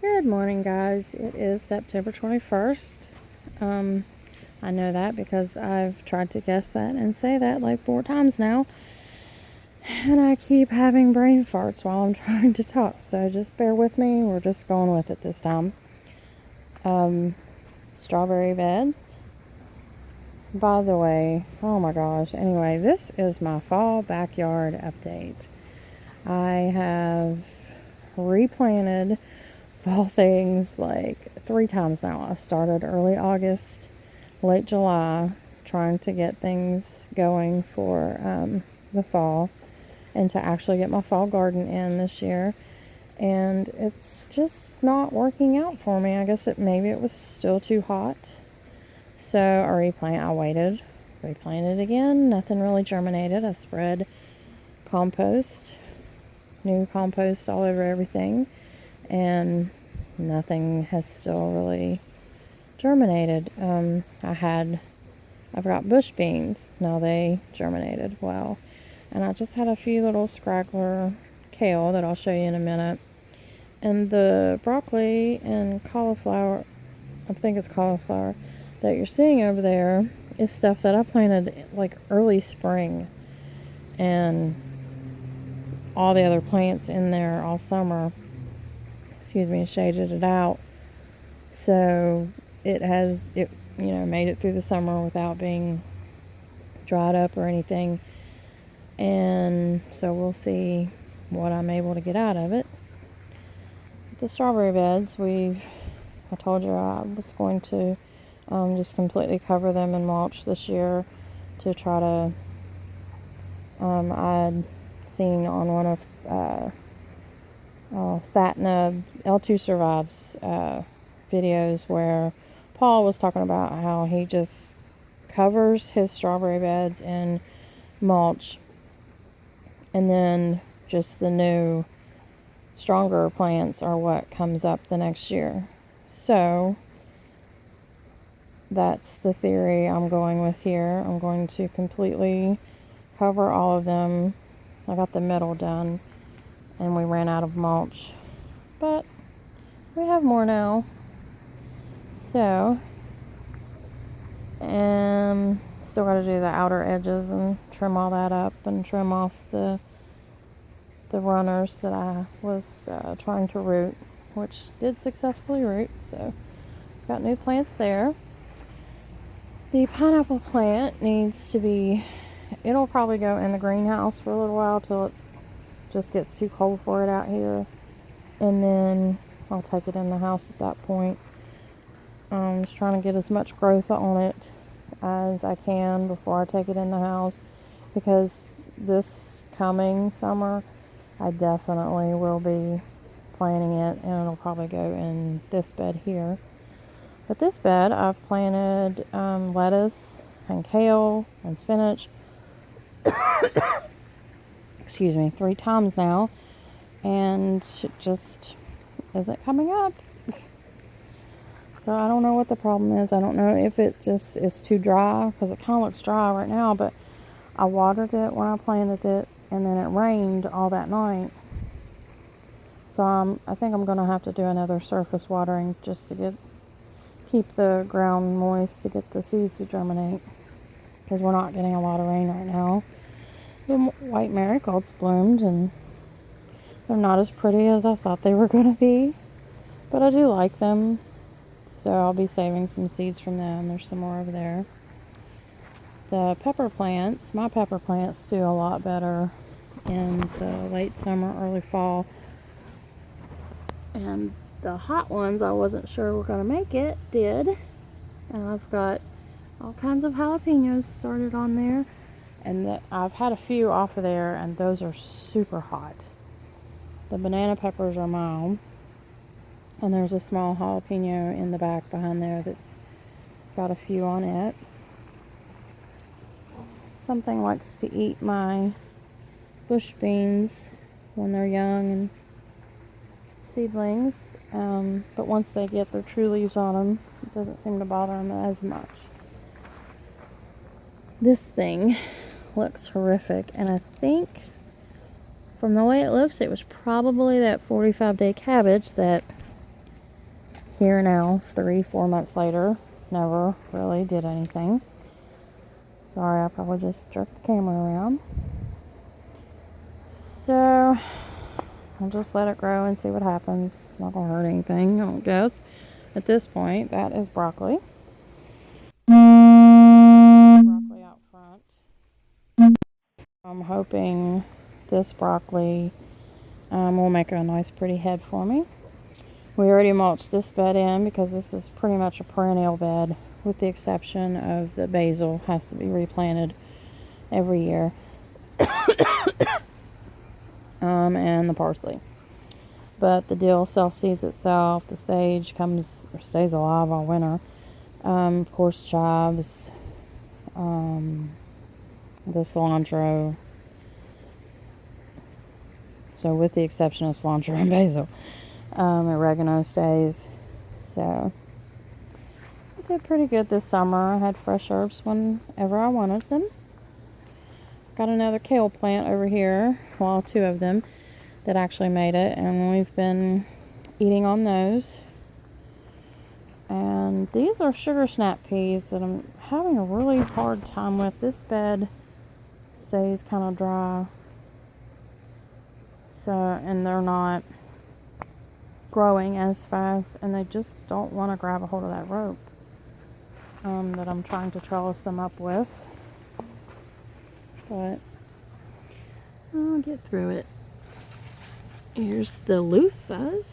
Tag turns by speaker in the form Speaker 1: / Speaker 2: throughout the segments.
Speaker 1: Good morning, guys. It is September 21st. I know that because I've tried to guess that and say that like 4 times now. And I keep having brain farts while I'm trying to talk. So just bear with me. We're just going with it this time. Strawberry beds. By the way, oh my gosh. Anyway, this is my fall backyard update. I have replanted fall things like 3 times now. I started early August, late July, trying to get things going for the fall and to actually get my fall garden in this year. And it's just not working out for me. I guess maybe it was still too hot. So I waited, replanted again. Nothing really germinated. I spread compost, new compost all over everything, and nothing has still really germinated. I've got bush beans. Now they germinated well. And I just had a few little scraggler kale that I'll show you in a minute. And the broccoli and cauliflower, I think it's cauliflower, that you're seeing over there is stuff that I planted like early spring. And all the other plants in there all summer, shaded it out. So it made it through the summer without being dried up or anything. And so we'll see what I'm able to get out of it. The strawberry beds, I told you I was going to just completely cover them in mulch this year to try to, I'd seen on one of Fat Nub L2 Survives videos where Paul was talking about how he just covers his strawberry beds in mulch, and then just the new stronger plants are what comes up the next year. So that's the theory I'm going with here. I'm going to completely cover all of them. I got the middle done and we ran out of mulch, but we have more now. So, and still got to do the outer edges and trim all that up and trim off the runners that I was trying to root, which did successfully root. So got new plants there. The pineapple plant it'll probably go in the greenhouse for a little while till it just gets too cold for it out here, and then I'll take it in the house at that point. I'm just trying to get as much growth on it as I can before I take it in the house, because this coming summer I definitely will be planting it, and it'll probably go in this bed here. But this bed I've planted lettuce and kale and spinach 3 times now, and it just isn't coming up. So I don't know what the problem is. I don't know if it just is too dry, because it kind of looks dry right now, but I watered it when I planted it, and then it rained all that night. So I think I'm going to have to do another surface watering just to keep the ground moist to get the seeds to germinate, because we're not getting a lot of rain right now. The white marigolds bloomed, and they're not as pretty as I thought they were going to be, but I do like them. So I'll be saving some seeds from them. There's some more over there. The pepper plants, my pepper plants do a lot better in the late summer, early fall. And the hot ones I wasn't sure were going to make it, did. And I've got all kinds of jalapenos started on there. And I've had a few off of there, and those are super hot. The banana peppers are mild. And there's a small jalapeno in the back behind there that's got a few on it. Something likes to eat my bush beans when they're young and seedlings. But once they get their true leaves on them, it doesn't seem to bother them as much. This thing looks horrific, and I think from the way it looks, it was probably that 45-day cabbage that here now, 3-4 months later. Never really did anything. Sorry, I probably just jerked the camera around. So I'll just let it grow and see what happens. It's not gonna hurt anything, I don't guess. At this point, that is broccoli. Broccoli out front. I'm hoping this broccoli will make a nice pretty head for me. We already mulched this bed in because this is pretty much a perennial bed, with the exception of the basil has to be replanted every year. And the parsley. But the dill self-seeds itself. The sage comes or stays alive all winter. Of course, chives, the cilantro. So with the exception of cilantro and basil, oregano stays. So I did pretty good this summer. I had fresh herbs whenever I wanted them. Got another kale plant over here, well, 2 of them that actually made it, and we've been eating on those. And these are sugar snap peas that I'm having a really hard time with. This bed stays kind of dry, so, and they're not growing as fast, and they just don't want to grab a hold of that rope that I'm trying to trellis them up with. But I'll get through it. Here's the loofahs.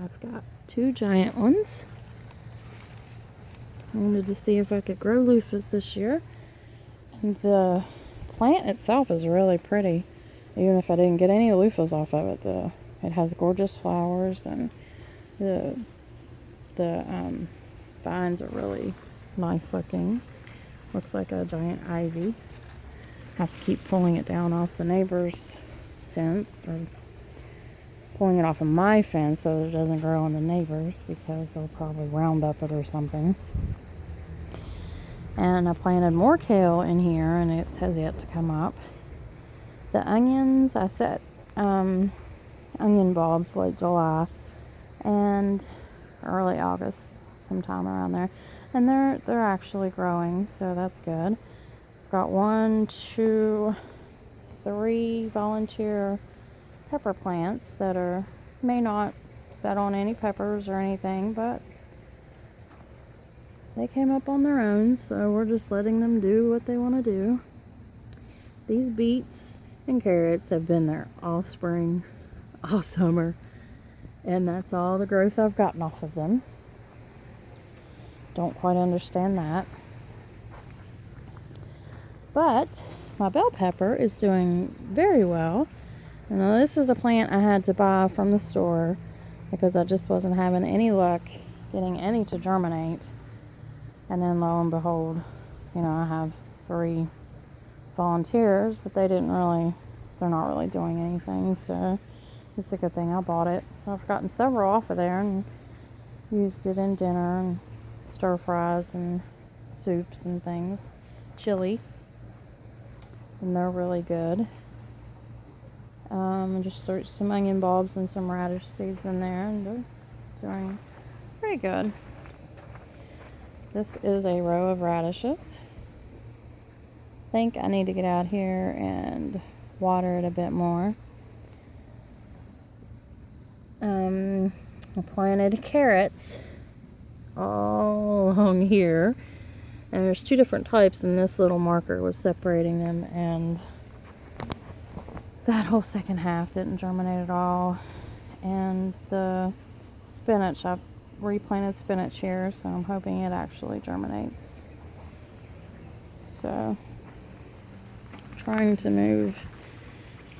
Speaker 1: I've got 2 giant ones. I wanted to see if I could grow loofahs this year. And the plant itself is really pretty. Even if I didn't get any loofahs off of it, it has gorgeous flowers, and the vines are really nice looking. Looks like a giant ivy. Have to keep pulling it down off the neighbor's fence, or pulling it off of my fence so that it doesn't grow on the neighbor's, because they'll probably round up it or something. And I planted more kale in here, and it has yet to come up. The onions, I set onion bulbs late July and early August, sometime around there, and they're actually growing, so that's good. I've got 1, 2, 3 volunteer pepper plants that may not set on any peppers or anything, but they came up on their own, so we're just letting them do what they want to do. These beets and carrots have been there all spring, all summer, and that's all the growth I've gotten off of them. Don't quite understand that. But my bell pepper is doing very well. Now, this is a plant I had to buy from the store because I just wasn't having any luck getting any to germinate. And then lo and behold, I have 3 volunteers, but they're not really doing anything, so it's a good thing I bought it. So I've gotten several off of there and used it in dinner and stir fries and soups and things, chili, and they're really good. Just threw some onion bulbs and some radish seeds in there, and they're doing pretty good. This is a row of radishes. I think I need to get out here and water it a bit more. I planted carrots all along here, and there's 2 different types, and this little marker was separating them, and that whole second half didn't germinate at all. And the spinach, I've replanted spinach here, so I'm hoping it actually germinates. So trying to move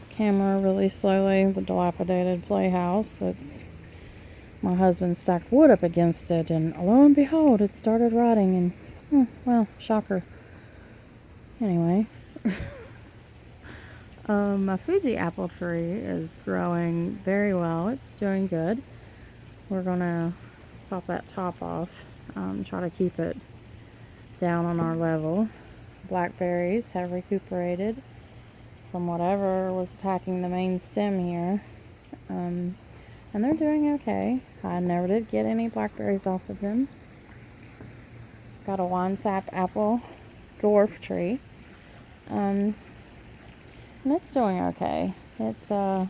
Speaker 1: the camera really slowly. The dilapidated playhouse that's my husband stacked wood up against it, and lo and behold, it started rotting, and well, shocker. Anyway, my Fuji apple tree is growing very well. It's doing good. We're gonna chop that top off, try to keep it down on our level. Blackberries have recuperated from whatever was attacking the main stem here. and they're doing okay. I never did get any blackberries off of them. Got a wine-sap apple dwarf tree, and it's doing okay. It's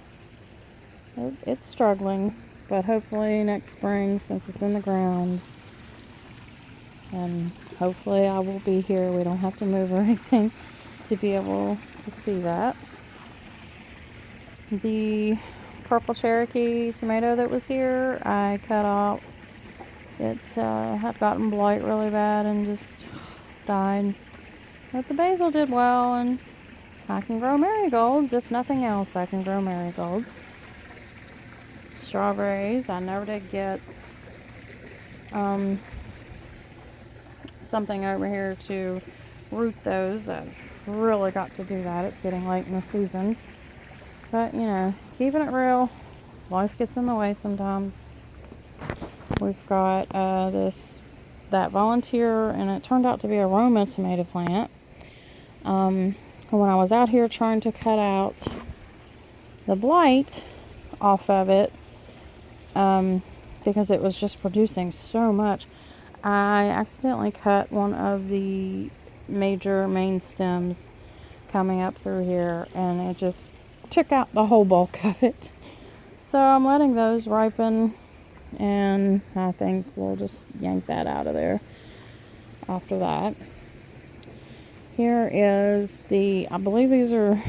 Speaker 1: struggling, but hopefully next spring, since it's in the ground, and hopefully I will be here, we don't have to move or anything, to be able to see that. The purple Cherokee tomato that was here, I cut off. It had gotten blight really bad and just died. But the basil did well, and I can grow marigolds. If nothing else, I can grow marigolds. Strawberries, I never did get something over here to root those. I've really got to do that. It's getting late in the season. But, you know, keeping it real, life gets in the way sometimes. We've got that volunteer, and it turned out to be a Roma tomato plant. When I was out here trying to cut out the blight off of it, because it was just producing so much, I accidentally cut one of the major main stems coming up through here, and it just took out the whole bulk of it. So I'm letting those ripen, and I think we'll just yank that out of there after that. Here is I believe these are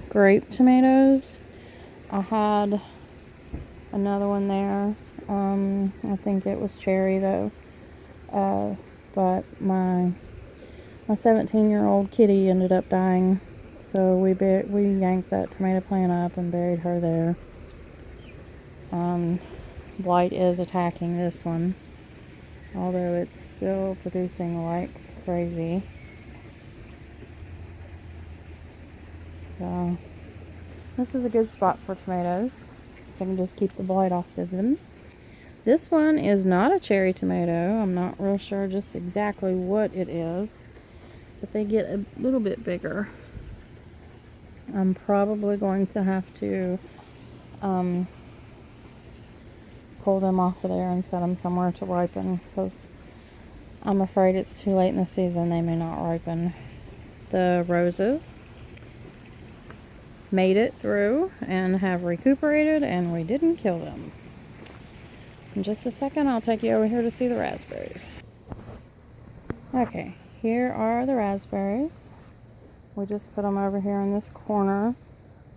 Speaker 1: grape tomatoes. I had another one there. I think it was cherry though. But my 17-year-old kitty ended up dying, so we yanked that tomato plant up and buried her there. Blight is attacking this one, although it's still producing like crazy. So this is a good spot for tomatoes. I can just keep the blight off of them. This one is not a cherry tomato. I'm not real sure just exactly what it is, but they get a little bit bigger. I'm probably going to have to pull them off of there and set them somewhere to ripen, because I'm afraid it's too late in the season. They may not ripen. The roses made it through and have recuperated, and we didn't kill them. In just a second, I'll take you over here to see the raspberries. Okay, here are the raspberries. We just put them over here in this corner,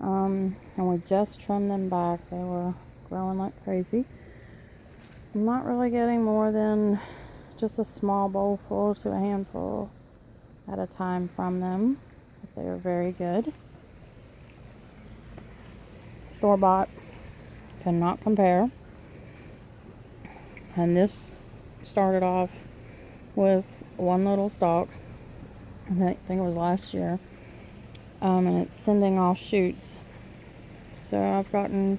Speaker 1: and we just trimmed them back. They were growing like crazy. I'm not really getting more than just a small bowl full to a handful at a time from them, but they are very good. Store-bought, cannot compare. And this started off with one little stalk, I think it was last year, and it's sending off shoots. So I've gotten,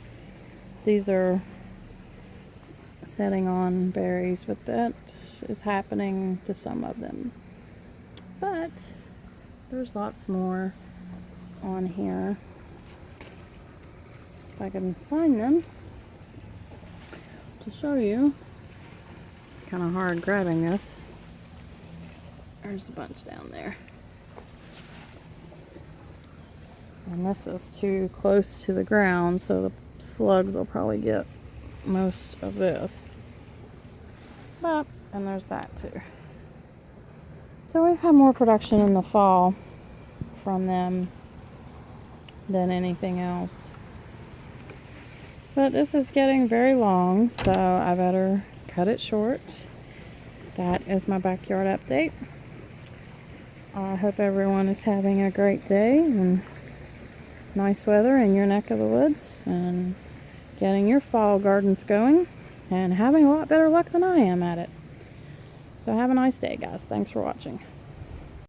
Speaker 1: these are setting on berries, but that is happening to some of them. But there's lots more on here. If I can find them to show you. It's kind of hard grabbing this. There's a bunch down there. And this is too close to the ground, so the slugs will probably get most of this. But, and there's that too. So we've had more production in the fall from them than anything else. But this is getting very long, so I better cut it short. That is my backyard update. I hope everyone is having a great day and nice weather in your neck of the woods, and getting your fall gardens going and having a lot better luck than I am at it. So have a nice day, guys. Thanks for watching.